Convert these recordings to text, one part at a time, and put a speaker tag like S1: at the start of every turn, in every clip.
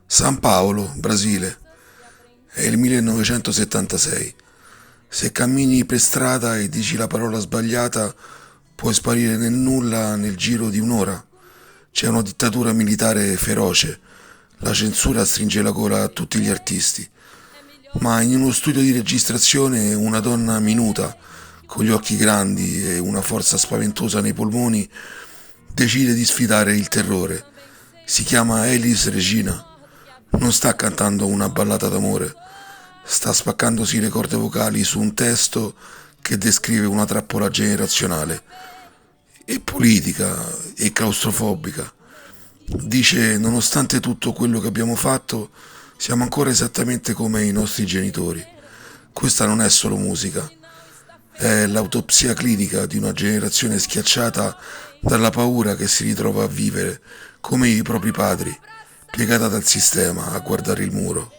S1: San Paolo, Brasile, è il 1976. Se cammini per strada e dici la parola sbagliata, puoi sparire nel nulla nel giro di un'ora. C'è una dittatura militare feroce. La censura stringe la gola a tutti gli artisti. Ma in uno studio di registrazione una donna minuta, con gli occhi grandi e una forza spaventosa nei polmoni, decide di sfidare il terrore. Si chiama Elis Regina. Non sta cantando una ballata d'amore, sta spaccandosi le corde vocali su un testo che descrive una trappola generazionale e politica e claustrofobica. Dice, nonostante tutto quello che abbiamo fatto, siamo ancora esattamente come i nostri genitori. Questa non è solo musica, è l'autopsia clinica di una generazione schiacciata dalla paura che si ritrova a vivere come i propri padri, piegata dal sistema a guardare il muro.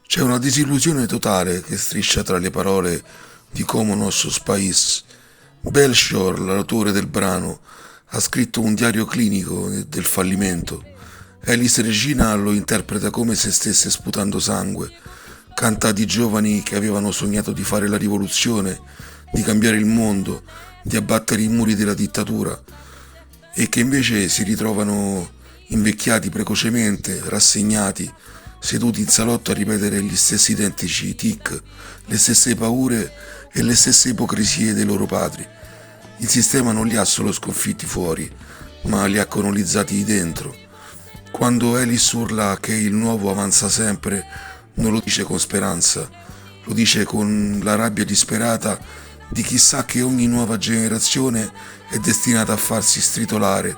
S1: C'è una disillusione totale che striscia tra le parole di Como Nossos Pais. Belchior, l'autore del brano, ha scritto un diario clinico del fallimento. Elis Regina lo interpreta come se stesse sputando sangue. Canta di giovani che avevano sognato di fare la rivoluzione, di cambiare il mondo, di abbattere i muri della dittatura e che invece si ritrovano invecchiati precocemente, rassegnati, seduti in salotto a ripetere gli stessi identici tic, le stesse paure e le stesse ipocrisie dei loro padri. Il sistema non li ha solo sconfitti fuori, ma li ha colonizzati dentro. Quando Elis urla che il nuovo avanza sempre, non lo dice con speranza, lo dice con la rabbia disperata di chi sa che ogni nuova generazione è destinata a farsi stritolare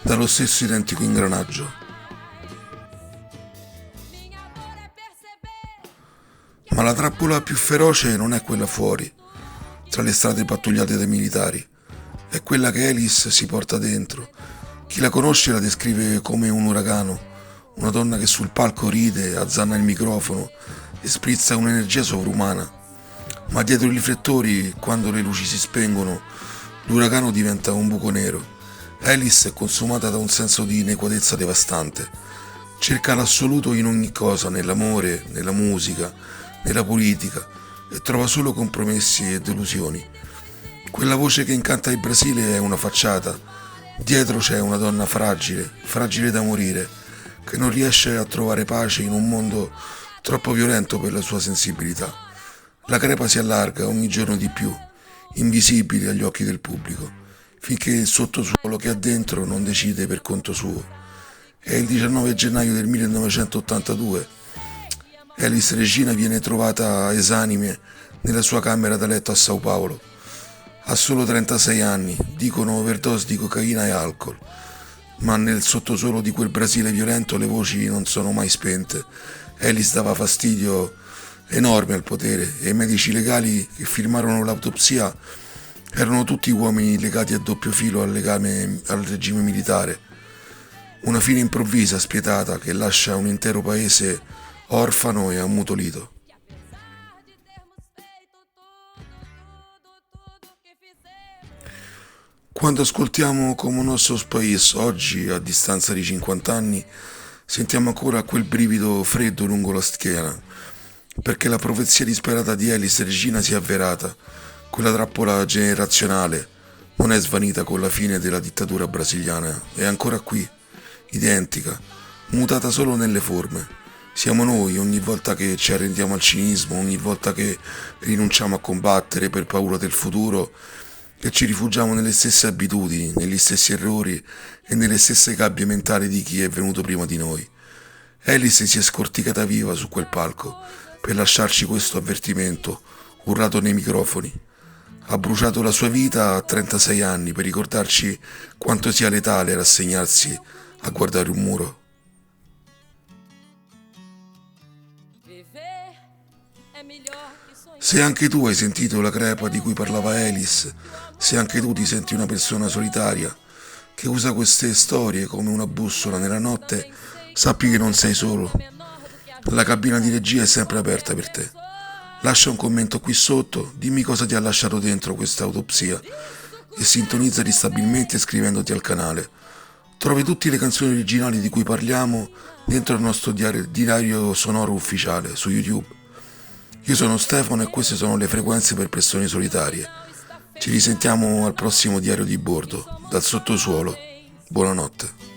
S1: dallo stesso identico ingranaggio. Ma la trappola più feroce non è quella fuori, tra le strade pattugliate dai militari, è quella che Elis si porta dentro. Chi la conosce la descrive come un uragano, una donna che sul palco ride, azzanna il microfono e sprizza un'energia sovrumana. Ma dietro i riflettori, quando le luci si spengono, l'uragano diventa un buco nero. Alice è consumata da un senso di inequatezza devastante. Cerca l'assoluto in ogni cosa, nell'amore, nella musica, nella politica, e trova solo compromessi e delusioni. Quella voce che incanta il Brasile è una facciata. Dietro c'è una donna fragile, fragile da morire, che non riesce a trovare pace in un mondo troppo violento per la sua sensibilità. La crepa si allarga ogni giorno di più, invisibile agli occhi del pubblico, finché il sottosuolo che ha dentro non decide per conto suo. È il 19 gennaio del 1982. Elis Regina viene trovata esanime nella sua camera da letto a Sao Paulo. Ha solo 36 anni, dicono overdose di cocaina e alcol, ma nel sottosuolo di quel Brasile violento le voci non sono mai spente. Elis dava fastidio enorme al potere e i medici legali che firmarono l'autopsia erano tutti uomini legati a doppio filo al legame al regime militare. Una fine improvvisa, spietata, che lascia un intero paese orfano e ammutolito. Quando ascoltiamo Como Nossos Pais oggi, a distanza di 50 anni, sentiamo ancora quel brivido freddo lungo la schiena, perché la profezia disperata di Elis Regina si è avverata. Quella trappola generazionale non è svanita con la fine della dittatura brasiliana, è ancora qui, identica, mutata solo nelle forme. Siamo noi ogni volta che ci arrendiamo al cinismo, ogni volta che rinunciamo a combattere per paura del futuro, che ci rifugiamo nelle stesse abitudini, negli stessi errori e nelle stesse gabbie mentali di chi è venuto prima di noi. Alice si è scorticata viva su quel palco per lasciarci questo avvertimento, urlato nei microfoni. Ha bruciato la sua vita a 36 anni per ricordarci quanto sia letale rassegnarsi a guardare un muro. Se anche tu hai sentito la crepa di cui parlava Alice, se anche tu ti senti una persona solitaria che usa queste storie come una bussola nella notte, sappi che non sei solo. La cabina di regia è sempre aperta per te. Lascia un commento qui sotto, dimmi cosa ti ha lasciato dentro questa autopsia e sintonizzati stabilmente iscrivendoti al canale. Trovi tutte le canzoni originali di cui parliamo dentro il nostro diario sonoro ufficiale su YouTube. Io sono Stefano e queste sono le frequenze per persone solitarie. Ci risentiamo al prossimo diario di bordo, dal sottosuolo. Buonanotte.